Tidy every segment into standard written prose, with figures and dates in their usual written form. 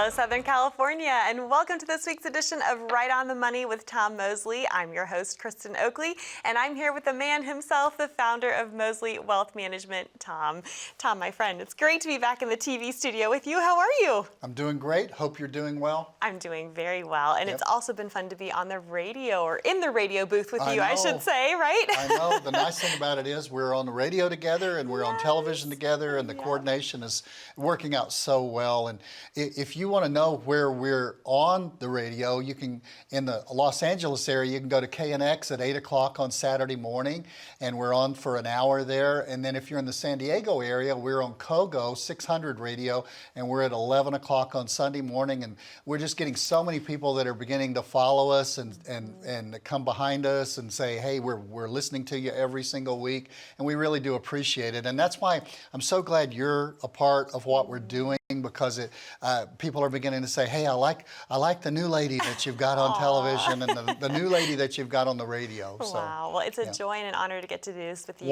Hello, Southern California, and welcome to this week's edition of Right on the Money with Tom Mosley. I'm your host, Kristen Oakley, and I'm here with the man himself, the founder of Mosley Wealth Management, Tom. Tom, my friend, it's great to be back in the TV studio with you. How are you? I'm doing great. Hope you're doing well. I'm doing very well, and It's also been fun to be on the radio, or in the radio booth with you, I should say, right? I know. The nice thing about it is we're on the radio together, and we're on television together, and the coordination is working out so well. And if you want to know where we're on the radio, you can, in the Los Angeles area, you can go to KNX at 8 o'clock on Saturday morning, and we're on for an hour there. And then if you're in the San Diego area, we're on 𝐂𝐫𝐞𝐚 600 radio, and we're at 11 o'clock on Sunday morning. And we're just getting so many people that are beginning to follow us and come behind us and say, hey, we're listening to you every single week, and we really do appreciate it. And that's why I'm so glad you're a part of what we're doing, because people are beginning to say, hey, I like the new lady that you've got on television and the new lady that you've got on the radio. So, wow, well, it's a joy and an honor to get to do this with you.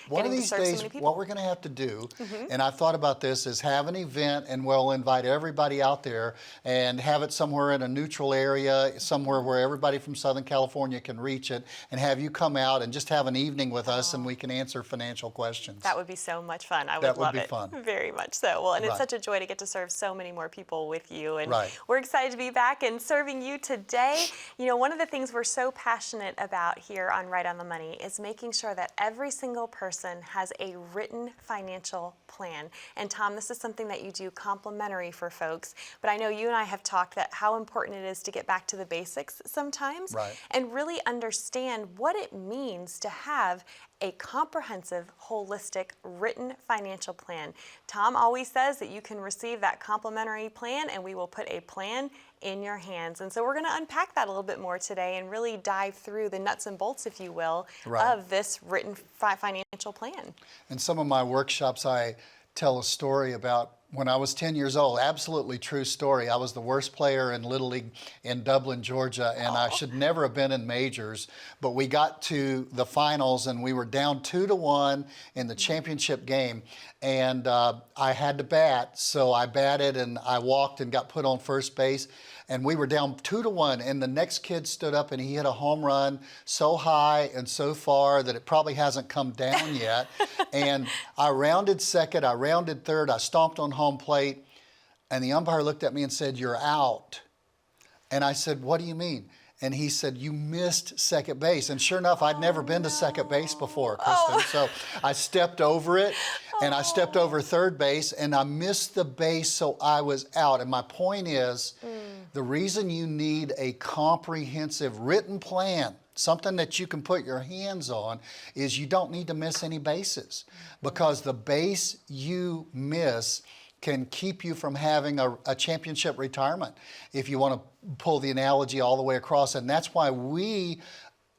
One of these days, what we're going to have to do, and I've thought about this, is have an event, and we'll invite everybody out there and have it somewhere in a neutral area, somewhere where everybody from Southern California can reach it, and have you come out and just have an evening with us, and we can answer financial questions. That would be so much fun. I would love it. That would be fun. Very much so. Well, and it's such a joy to get to serve so many more people with you. And Right. we're excited to be back and serving you today. You know, one of the things we're so passionate about here on Right on the Money is making sure that every single person has a written financial plan. And Tom, this is something that you do complimentary for folks, but I know you and I have talked that how important it is to get back to the basics sometimes, and really understand what it means to have a comprehensive, holistic, written financial plan. Tom always says that you can receive that complimentary plan, and we will put a plan in your hands. And so we're going to unpack that a little bit more today and really dive through the nuts and bolts, if you will, of this written financial plan. In some of my workshops, I tell a story about when I was 10 years old. Absolutely true story. I was the worst player in Little League in Dublin, Georgia, and I should never have been in majors. But we got to the finals, and we were down 2-1 in the championship game. And I had to bat, so I batted, and I walked and got put on first base. And we were down 2-1, and the next kid stood up and he hit a home run so high and so far that it probably hasn't come down yet. And I rounded second, I rounded third, I stomped on home plate, and the umpire looked at me and said, "You're out." And I said, "What do you mean?" And he said, "You missed second base." And sure enough, I'd never been to second base before, Kristen. So I stepped over it, and I stepped over third base, and I missed the base, so I was out. And my point is, the reason you need a comprehensive written plan, something that you can put your hands on, is you don't need to miss any bases, because the base you miss can keep you from having a championship retirement, if you want to pull the analogy all the way across. And that's why we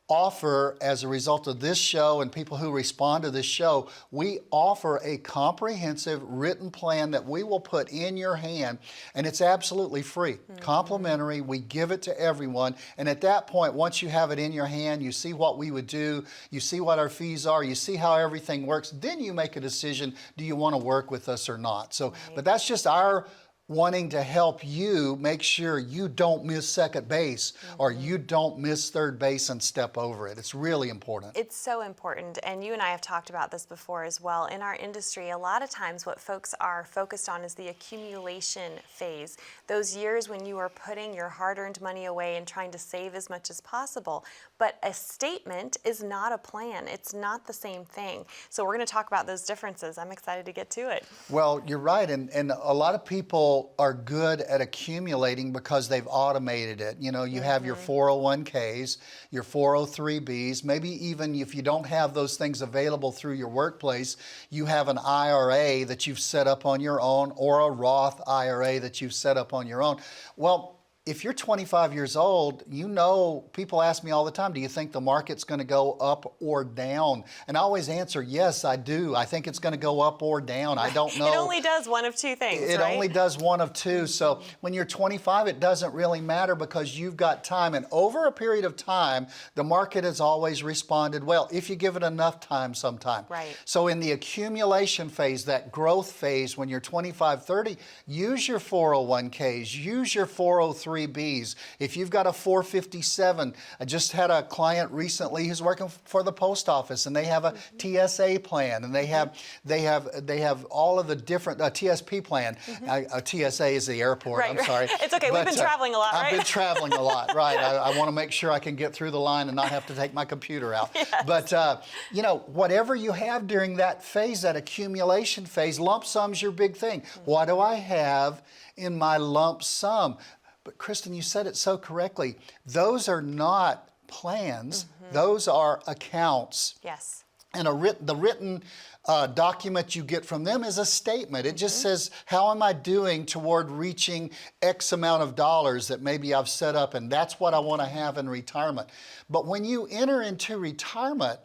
offer, as a result of this show and people who respond to this show, we offer a comprehensive written plan that we will put in your hand, and it's absolutely free, complimentary. We give it to everyone, and at that point, once you have it in your hand, you see what we would do, you see what our fees are, you see how everything works, then you make a decision, do you want to work with us or not? So, but that's just our wanting to help you make sure you don't miss second base or you don't miss third base and step over it. It's really important. It's so important, and you and I have talked about this before as well. In our industry, a lot of times what folks are focused on is the accumulation phase, those years when you are putting your hard-earned money away and trying to save as much as possible. But a statement is not a plan. It's not the same thing. So we're going to talk about those differences. I'm excited to get to it. Well, you're right, and a lot of people are good at accumulating because they've automated it. You know, you have your 401ks, your 403bs, maybe even if you don't have those things available through your workplace, you have an IRA that you've set up on your own, or a Roth IRA that you've set up on your own. Well, if you're 25 years old, you know, people ask me all the time, do you think the market's going to go up or down? And I always answer, yes, I do. I think it's going to go up or down. I don't know. It only does one of two things, It right? only does one of two. So when you're 25, it doesn't really matter because you've got time. And over a period of time, the market has always responded well, if you give it enough time sometime. Right. So in the accumulation phase, that growth phase, when you're 25, 30, use your 401ks, use your 403Bs. If you've got a 457, I just had a client recently who's working for the post office, and they have a TSA plan, and they have all of the different TSP plan. TSA is the airport. Right, I'm sorry. It's okay. We've been traveling a lot, right? I've been traveling a lot, right? I want to make sure I can get through the line and not have to take my computer out. Yes. But you know, whatever you have during that phase, that accumulation phase, lump sum's your big thing. What do I have in my lump sum? But Kristen, you said it so correctly. Those are not plans. Those are accounts. Yes. And the written document you get from them is a statement. It just says, how am I doing toward reaching X amount of dollars that maybe I've set up, and that's what I want to have in retirement. But when you enter into retirement,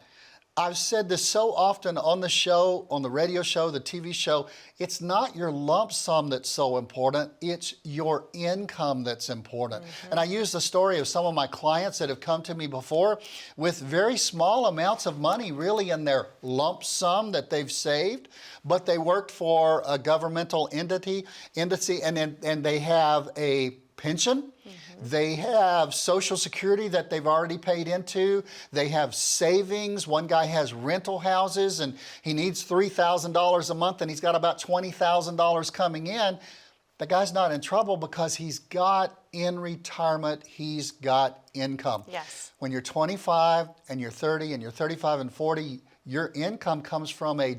I've said this so often on the show, on the radio show, the TV show, it's not your lump sum that's so important, it's your income that's important. And I use the story of some of my clients that have come to me before with very small amounts of money really in their lump sum that they've saved, but they worked for a governmental entity and they have a pension. They have Social Security that they've already paid into. They have savings. One guy has rental houses and he needs $3,000 a month and he's got about $20,000 coming in. The guy's not in trouble because he's got in retirement, he's got income. Yes. When you're 25 and you're 30 and you're 35 and 40, your income comes from how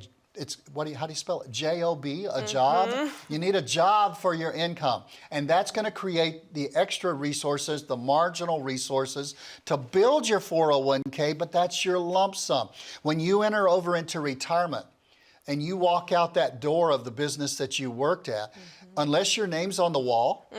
do you spell it? J-O-B, a job. You need a job for your income. And that's going to create the extra resources, the marginal resources to build your 401k, but that's your lump sum. When you enter over into retirement and you walk out that door of the business that you worked at, unless your name's on the wall,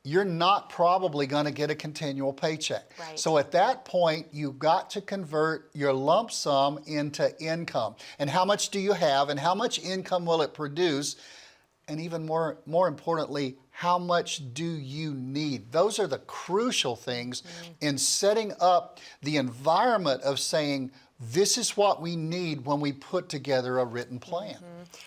you're not probably going to get a continual paycheck. Right. So at that point, you've got to convert your lump sum into income. And how much do you have and how much income will it produce? And even more importantly, how much do you need? Those are the crucial things in setting up the environment of saying, this is what we need when we put together a written plan.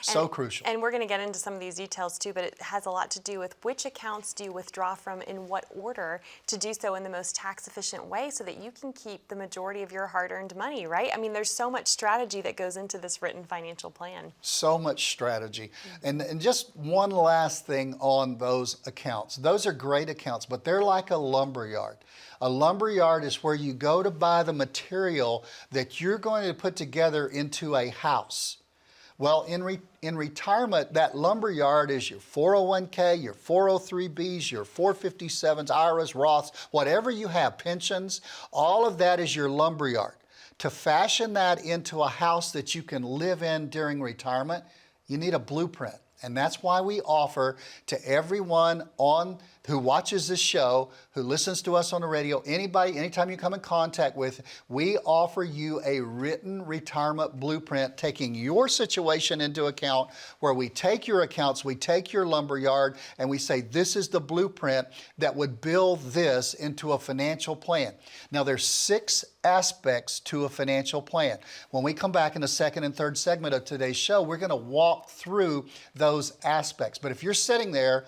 So crucial. And we're going to get into some of these details too, but it has a lot to do with which accounts do you withdraw from, in what order, to do so in the most tax efficient way so that you can keep the majority of your hard-earned money, right? I mean, there's so much strategy that goes into this written financial plan. So much strategy. And just one last thing on those accounts. Those are great accounts, but they're like a lumber yard. A lumber yard is where you go to buy the material that you're going to put together into a house. Well, in retirement, that lumber yard is your 401k, your 403Bs, your 457s, IRAs, Roths, whatever you have, pensions, all of that is your lumber yard. To fashion that into a house that you can live in during retirement, you need a blueprint. And that's why we offer to everyone who watches this show, who listens to us on the radio, anybody, anytime you come in contact with, we offer you a written retirement blueprint, taking your situation into account, where we take your accounts, we take your lumber yard, and we say, this is the blueprint that would build this into a financial plan. Now, there's 6 aspects to a financial plan. When we come back in the second and third segment of today's show, we're going to walk through those aspects. But if you're sitting there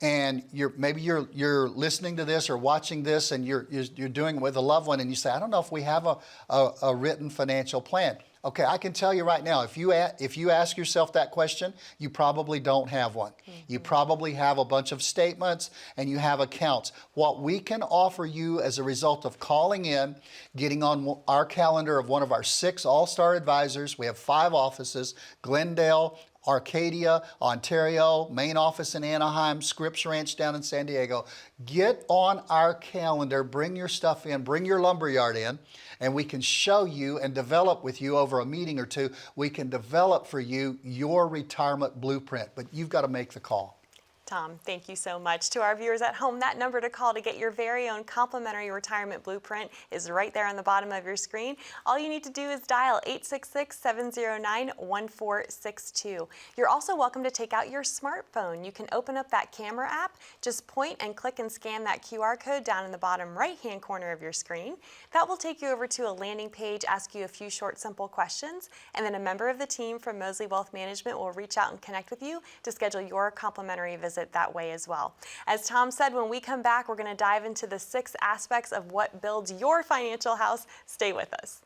and maybe you're listening to this or watching this and you're doing it with a loved one and you say, I don't know if we have a written financial plan. Okay, I can tell you right now, if you ask yourself that question, you probably don't have one. You probably have a bunch of statements and you have accounts. What we can offer you as a result of calling in, getting on our calendar of one of our 6 all-star advisors, we have 5 offices, Glendale, Arcadia, Ontario, main office in Anaheim, Scripps Ranch down in San Diego. Get on our calendar, bring your stuff in, bring your lumberyard in, and we can show you and develop with you over a meeting or 2. We can develop for you your retirement blueprint, but you've got to make the call. Tom, thank you so much. To our viewers at home, that number to call to get your very own complimentary retirement blueprint is right there on the bottom of your screen. All you need to do is dial 866-709-1462. You're also welcome to take out your smartphone. You can open up that camera app, just point and click and scan that QR code down in the bottom right-hand corner of your screen. That will take you over to a landing page, ask you a few short, simple questions, and then a member of the team from Moseley Wealth Management will reach out and connect with you to schedule your complimentary visit that way as well. As Tom said, when we come back, we're going to dive into the 6 aspects of what builds your financial house. Stay with us.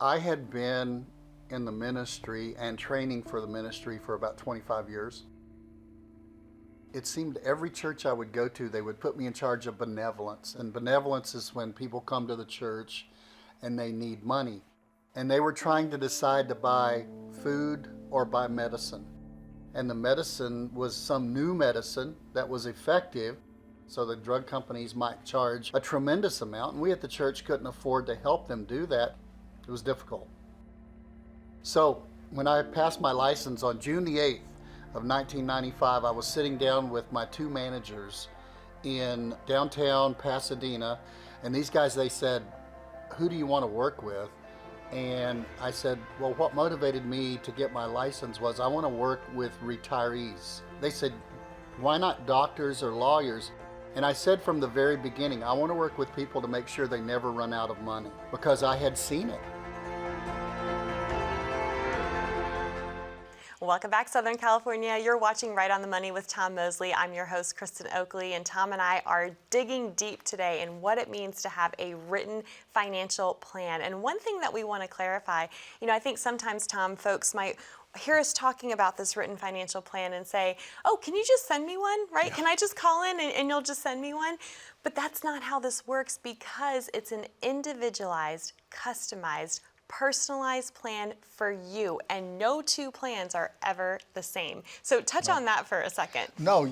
I had been in the ministry and training for the ministry for about 25 years. It seemed every church I would go to, they would put me in charge of benevolence. And benevolence is when people come to the church and they need money. And they were trying to decide to buy food or buy medicine. And the medicine was some new medicine that was effective, so the drug companies might charge a tremendous amount, and we at the church couldn't afford to help them do that. It was difficult. So when I passed my license on June the 8th of 1995, I was sitting down with my 2 managers in downtown Pasadena, and these guys, they said, "Who do you want to work with?" And I said, well, what motivated me to get my license was I want to work with retirees. They said, why not doctors or lawyers? And I said from the very beginning, I want to work with people to make sure they never run out of money, because I had seen it. Welcome back, Southern California. You're watching Right on the Money with Tom Moseley. I'm your host, Kristen Oakley, and Tom and I are digging deep today in what it means to have a written financial plan. And one thing that we want to clarify, I think sometimes, Tom, folks might hear us talking about this written financial plan and say, oh, can you just send me one, right? Yeah. Can I just call in and you'll just send me one? But that's not how this works, because it's an individualized, customized, personalized plan for you, and no 2 plans are ever the same. So touch on that for a second. No,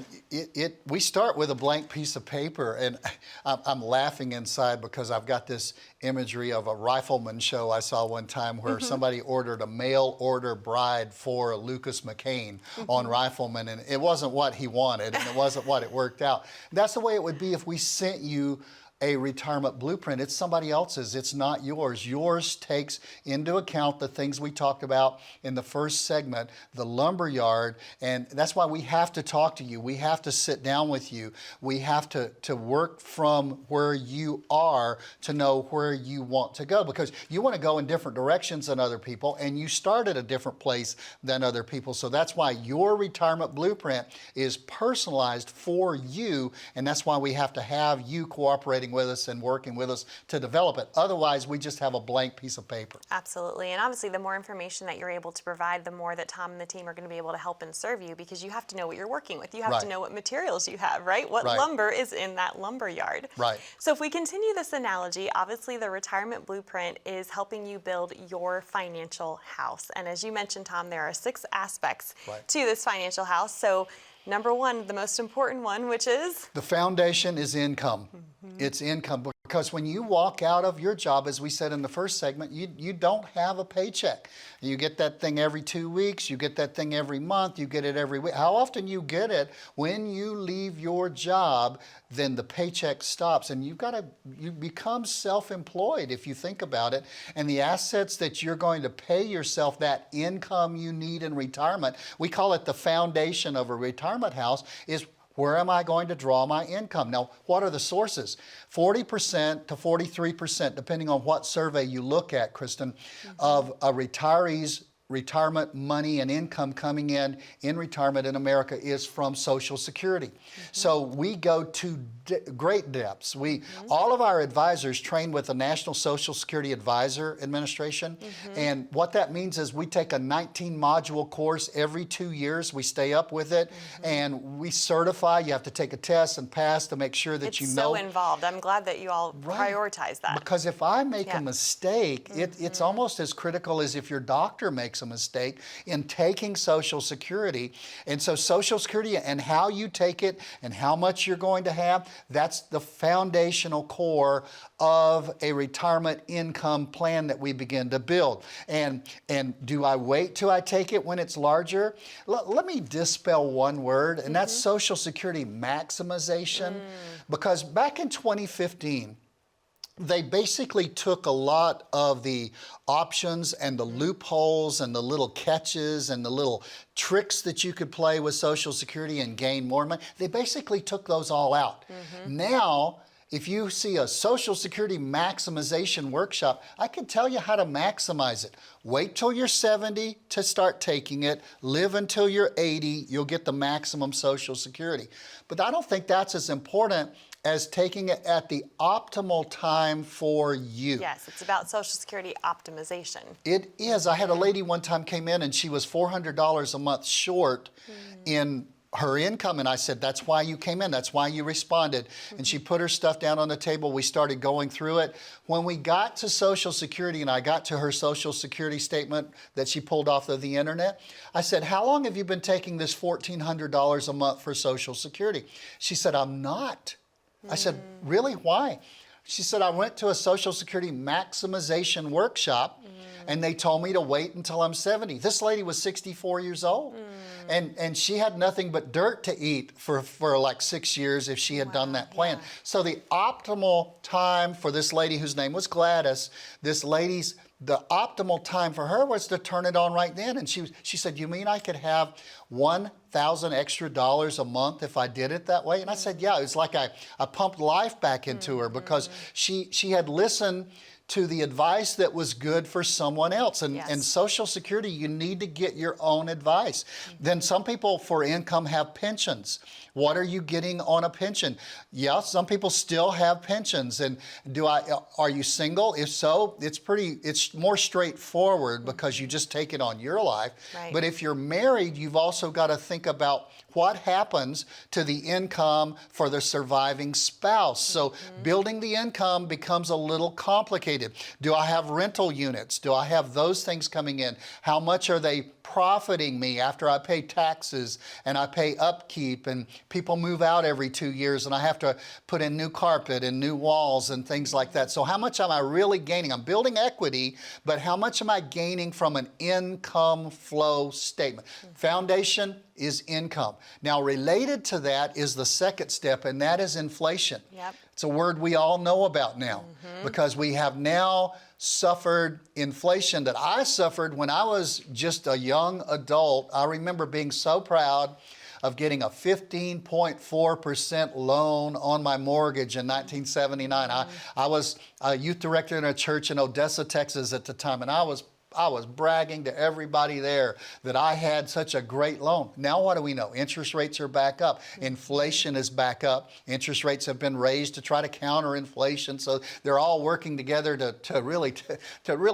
we start with a blank piece of paper, and I'm laughing inside because I've got this imagery of a rifleman show I saw one time where somebody ordered a mail order bride for Lucas McCain on Rifleman, and it wasn't what he wanted, and it wasn't what it worked out. That's the way it would be if we sent you a retirement blueprint. It's somebody else's. It's not yours. Yours takes into account the things we talked about in the first segment, the lumberyard, and that's why we have to talk to you. We have to sit down with you. We have to work from where you are to know where you want to go, because you want to go in different directions than other people, and you start at a different place than other people. So that's why your retirement blueprint is personalized for you, and that's why we have to have you cooperating with us and working with us to develop it. Otherwise, we just have a blank piece of paper. Absolutely. And obviously, the more information that you're able to provide, the more that Tom and the team are going to be able to help and serve you, because you have to know what you're working with. You have to know what materials you have, right? What lumber is in that lumber yard. Right. So if we continue this analogy, obviously the retirement blueprint is helping you build your financial house. And as you mentioned, Tom, there are 6 aspects to this financial house. So number 1, the most important one, which is? The foundation is income. It's income, because when you walk out of your job, as we said in the first segment, you don't have a paycheck. You get that thing every 2 weeks, you get that thing every month, you get it every week. How often you get it? When you leave your job, then the paycheck stops, and you become self-employed if you think about it. And the assets that you're going to pay yourself, that income you need in retirement, we call it the foundation of a retirement house, is where am I going to draw my income? Now, what are the sources? 40% to 43%, depending on what survey you look at, Kristen, of a retiree's retirement money and income coming in retirement in America is from Social Security. So we go to great depths. All of our advisors train with the National Social Security Advisor Administration, and what that means is we take a 19-module course every 2 years. We stay up with it, and we certify. You have to take a test and pass to make sure that you know. It's so involved. I'm glad that you all prioritize that. Because if I make a mistake, it's almost as critical as if your doctor makes makes a mistake in taking Social Security. And so Social Security and how you take it and how much you're going to have, that's the foundational core of a retirement income plan that we begin to build. And do I wait till I take it when it's larger? Let me dispel one word, and that's Social Security maximization. Because back in 2015, they basically took a lot of the options and the loopholes and the little catches and the little tricks that you could play with Social Security and gain more money. They basically took those all out. Now, if you see a Social Security maximization workshop, I can tell you how to maximize it. Wait till you're 70 to start taking it. Live until you're 80, you'll get the maximum Social Security. But I don't think that's as important as taking it at the optimal time for you. Yes, it's about Social Security optimization. It is. I had a lady one time came in and she was $400 a month short in her income, and I said, that's why you came in, that's why you responded. And she put her stuff down on the table. We started going through it. When we got to Social Security and I got to her Social Security statement that she pulled off of the internet, I said, how long have you been taking this $1,400 a month for Social Security? She said, I'm not. I said, really? Why? She said, I went to a Social Security maximization workshop and they told me to wait until I'm 70. This lady was 64 years old. And she had nothing but dirt to eat for like 6 years if she had done that plan. So the optimal time for this lady, whose name was Gladys, the optimal time for her was to turn it on right then. And she said, you mean I could have $1,000 extra a month if I did it that way? And I said, yeah. It's like I pumped life back into her because she had listened to the advice that was good for someone else. And Social Security, you need to get your own advice. Then some people for income have pensions. What are you getting on a pension? Yeah, some people still have pensions. And are you single? If so, it's more straightforward because you just take it on your life. Right. But if you're married, you've also got to think about what happens to the income for the surviving spouse. So building the income becomes a little complicated. Do I have rental units? Do I have those things coming in? How much are they profiting me after I pay taxes and I pay upkeep and people move out every 2 years and I have to put in new carpet and new walls and things like that? So how much am I really gaining? I'm building equity, but how much am I gaining from an income flow statement? Foundation is income. Now, related to that is the second step, and that is inflation. Yep. It's a word we all know about now because we have now suffered inflation that I suffered when I was just a young adult. I remember being so proud of getting a 15.4% loan on my mortgage in 1979. I was a youth director in a church in Odessa, Texas at the time, and I was bragging to everybody there that I had such a great loan. Now what do we know? Interest rates are back up. Inflation is back up. Interest rates have been raised to try to counter inflation. So they're all working together to really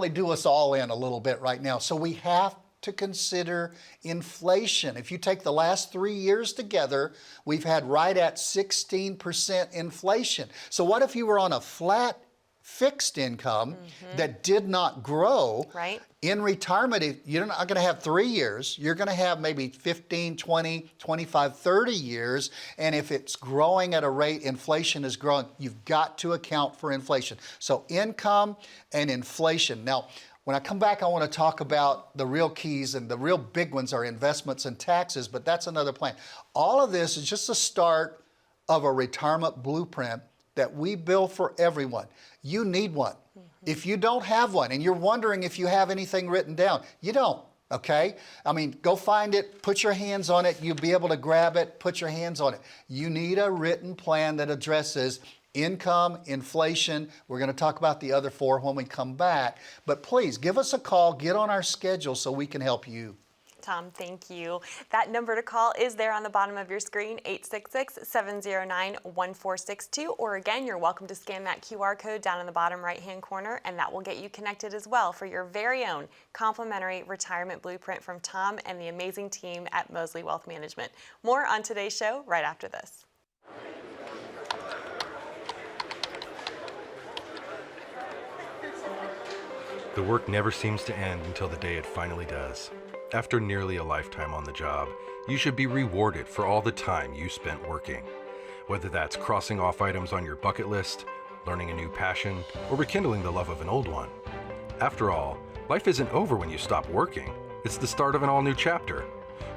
do us all in a little bit right now. So we have to consider inflation. If you take the last 3 years together, we've had right at 16% inflation. So what if you were on a flat fixed income that did not grow? Right. In retirement, you're not going to have 3 years. You're going to have maybe 15, 20, 25, 30 years. And if it's growing at a rate, inflation is growing, you've got to account for inflation. So income and inflation. Now, when I come back, I want to talk about the real keys, and the real big ones are investments and taxes, but that's another plan. All of this is just the start of a retirement blueprint that we build for everyone. You need one. If you don't have one and you're wondering if you have anything written down, you don't, okay? I mean, go find it, put your hands on it, you'll be able to grab it, put your hands on it. You need a written plan that addresses income, inflation. We're going to talk about the other four when we come back. But please, give us a call, get on our schedule so we can help you. Tom, thank you. That number to call is there on the bottom of your screen, 866-709-1462. Or again, you're welcome to scan that QR code down in the bottom right-hand corner, and that will get you connected as well for your very own complimentary retirement blueprint from Tom and the amazing team at Mosley Wealth Management. More on today's show right after this. The work never seems to end until the day it finally does. After nearly a lifetime on the job, you should be rewarded for all the time you spent working. Whether that's crossing off items on your bucket list, learning a new passion, or rekindling the love of an old one. After all, life isn't over when you stop working. It's the start of an all-new chapter.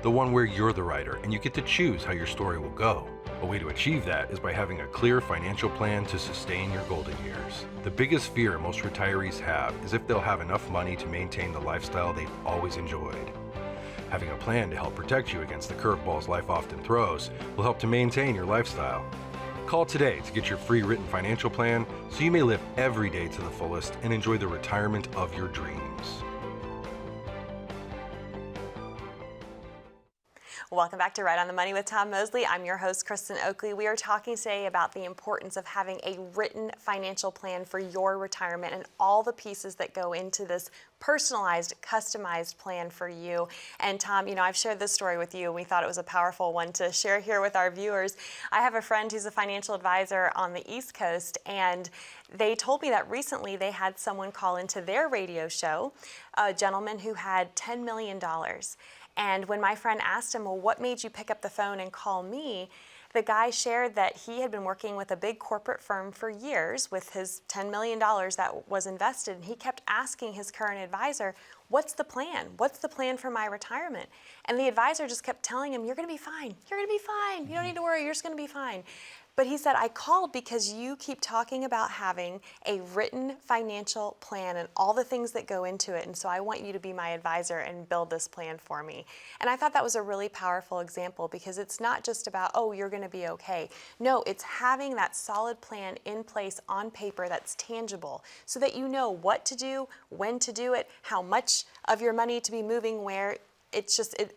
The one where you're the writer and you get to choose how your story will go. A way to achieve that is by having a clear financial plan to sustain your golden years. The biggest fear most retirees have is if they'll have enough money to maintain the lifestyle they've always enjoyed. Having a plan to help protect you against the curveballs life often throws will help to maintain your lifestyle. Call today to get your free written financial plan so you may live every day to the fullest and enjoy the retirement of your dreams. Welcome back to Right on the Money with Tom Mosley. I'm your host, Kristen Oakley. We are talking today about the importance of having a written financial plan for your retirement and all the pieces that go into this personalized, customized plan for you. And Tom, I've shared this story with you, and we thought it was a powerful one to share here with our viewers. I have a friend who's a financial advisor on the East Coast, and they told me that recently they had someone call into their radio show, a gentleman who had $10 million. And when my friend asked him, well, what made you pick up the phone and call me? The guy shared that he had been working with a big corporate firm for years with his $10 million that was invested. And he kept asking his current advisor, what's the plan? What's the plan for my retirement? And the advisor just kept telling him, you're going to be fine. You're going to be fine. You don't need to worry. You're just going to be fine. But he said, I called because you keep talking about having a written financial plan and all the things that go into it. And so I want you to be my advisor and build this plan for me. And I thought that was a really powerful example because it's not just about, oh, you're going to be okay. No, it's having that solid plan in place on paper that's tangible so that you know what to do, when to do it, how much of your money to be moving where. It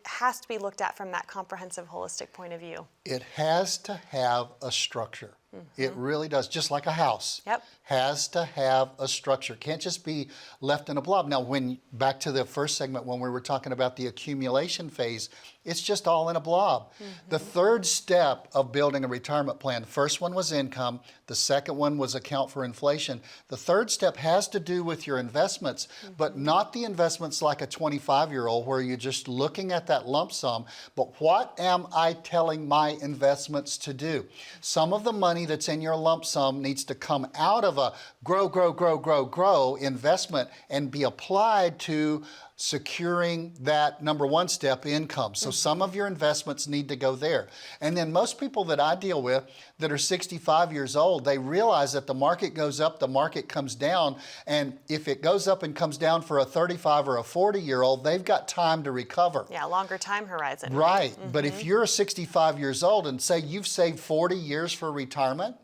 has to be looked at from that comprehensive, holistic point of view. It has to have a structure. Mm-hmm. It really does, just like a house. Yep. Has to have a structure. Can't just be left in a blob. Now, back to the first segment when we were talking about the accumulation phase, it's just all in a blob. Mm-hmm. The third step of building a retirement plan, the first one was income, the second one was account for inflation. The third step has to do with your investments, but not the investments like a 25-year-old where you're just looking at that lump sum, but what am I telling my investments to do? Some of the money that's in your lump sum needs to come out of a grow investment and be applied to securing that number one step, income. So some of your investments need to go there. And then most people that I deal with that are 65 years old, they realize that the market goes up, the market comes down, and if it goes up and comes down for a 35 or a 40-year-old, they've got time to recover. Yeah, longer time horizon. Right, but if you're 65 years old and say you've saved 40 years for retirement,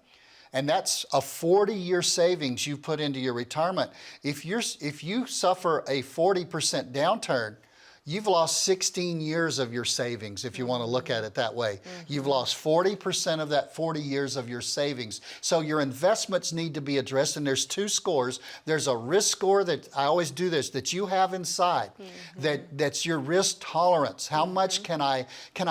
and that's a 40-year savings you put into your retirement. If you suffer a 40% downturn, you've lost 16 years of your savings, if you want to look at it that way. You've lost 40% of that 40 years of your savings. So your investments need to be addressed, and there's two scores. There's a risk score that I always do this, that you have inside, that's your risk tolerance. How much can I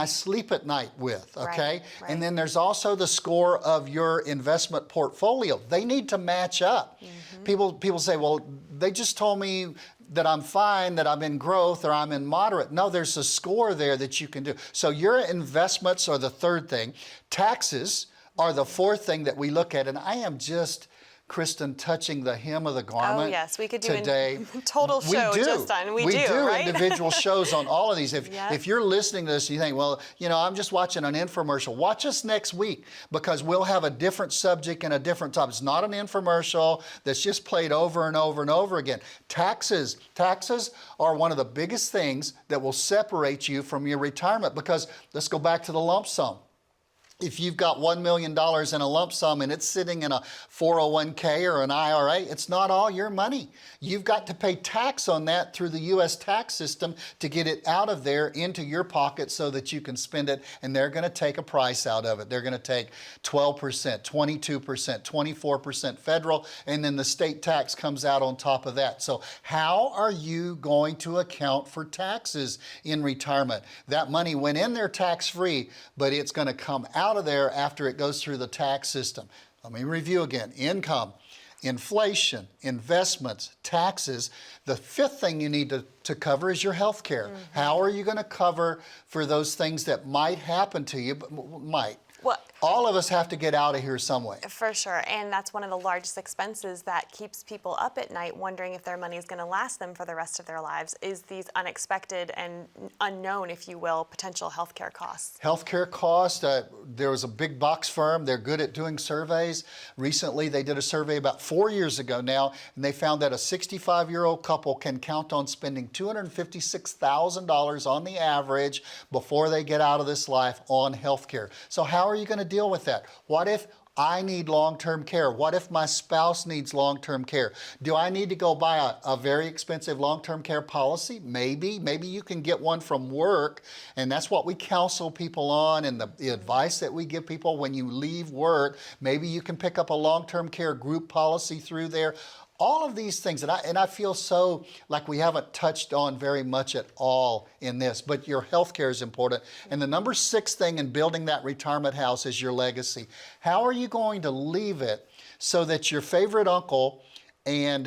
sleep at night with, okay? Right. And then there's also the score of your investment portfolio. They need to match up. People say, well, they just told me that I'm fine, that I'm in growth, or I'm in moderate. No, there's a score there that you can do. So your investments are the third thing. Taxes are the fourth thing that we look at. And I am just, Kristen, touching the hem of the garment. Oh yes, we could do today. a total show just on. We do, right? Individual shows on all of these. If you're listening to this and you think, well, I'm just watching an infomercial, watch us next week because we'll have a different subject and a different topic. It's not an infomercial that's just played over and over and over again. Taxes are one of the biggest things that will separate you from your retirement because let's go back to the lump sum. If you've got $1 million in a lump sum and it's sitting in a 401k or an IRA, it's not all your money. You've got to pay tax on that through the U.S. tax system to get it out of there into your pocket so that you can spend it, and they're going to take a price out of it. They're going to take 12%, 22%, 24% federal, and then the state tax comes out on top of that. So how are you going to account for taxes in retirement? That money went in there tax-free, but it's going to come out of there after it goes through the tax system. Let me review again. Income. inflation, investments, taxes. The fifth thing you need to cover is your health care. How are you going to cover for those things that might happen to you, but might? Well, all of us have to get out of here some way. For sure, and that's one of the largest expenses that keeps people up at night wondering if their money is going to last them for the rest of their lives, is these unexpected and unknown, if you will, potential healthcare costs. Healthcare costs, there was a big box firm, they're good at doing surveys. Recently, they did a survey about 4 years ago now, and they found that a 65-year-old couple can count on spending $256,000 on the average before they get out of this life on healthcare. So how are you going to deal with that? What if I need long-term care? What if my spouse needs long-term care? Do I need to go buy a very expensive long-term care policy? Maybe. Maybe you can get one from work, and that's what we counsel people on, and the advice that we give people when you leave work. Maybe you can pick up a long-term care group policy through there. All of these things, and I feel so like we haven't touched on very much at all in this, but your health care is important. And the number 6 thing in building that retirement house is your legacy. How are you going to leave it so that your favorite uncle, and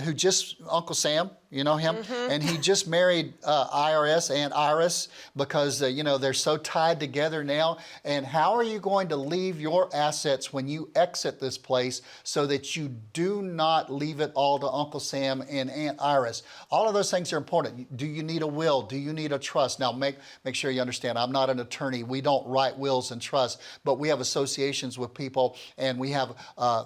Uncle Sam, you know him, and he just married IRS and Iris because, they're so tied together now. And how are you going to leave your assets when you exit this place so that you do not leave it all to Uncle Sam and Aunt Iris? All of those things are important. Do you need a will? Do you need a trust? Now, make sure you understand, I'm not an attorney. We don't write wills and trusts, but we have associations with people, and we have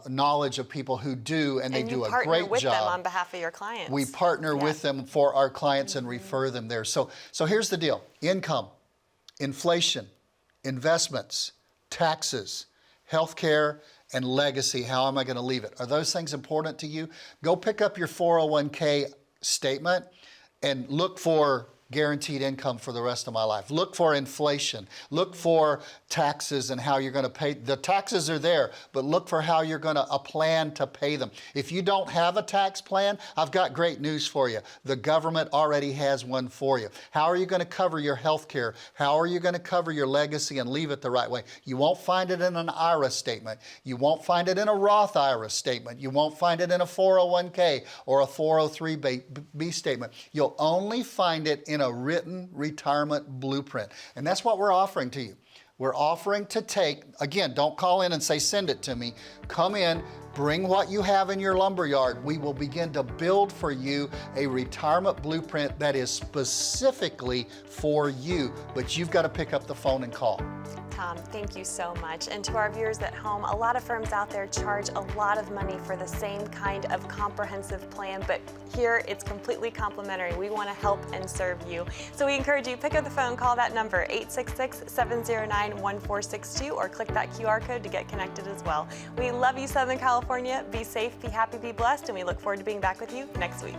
knowledge of people who do, and they do a great job. And you partner with them on behalf of your clients. We partner with them for our clients and refer them there. So here's the deal. Income, inflation, investments, taxes, healthcare, and legacy. How am I going to leave it? Are those things important to you? Go pick up your 401k statement and look for guaranteed income for the rest of my life. Look for inflation. Look for taxes and how you're going to pay. The taxes are there, but look for how you're going to plan to pay them. If you don't have a tax plan, I've got great news for you. The government already has one for you. How are you going to cover your health care? How are you going to cover your legacy and leave it the right way? You won't find it in an IRA statement. You won't find it in a Roth IRA statement. You won't find it in a 401k or a 403b statement. You'll only find it in a written retirement blueprint. And that's what we're offering to you. We're offering to take, again, don't call in and say, send it to me. Come in, bring what you have in your lumberyard. We will begin to build for you a retirement blueprint that is specifically for you, but you've got to pick up the phone and call. Tom, thank you so much. And to our viewers at home, a lot of firms out there charge a lot of money for the same kind of comprehensive plan, but here it's completely complimentary. We want to help and serve you. So we encourage you, pick up the phone, call that number, 866-709-1462, or click that QR code to get connected as well. We love you, Southern California. Be safe, be happy, be blessed, and we look forward to being back with you next week.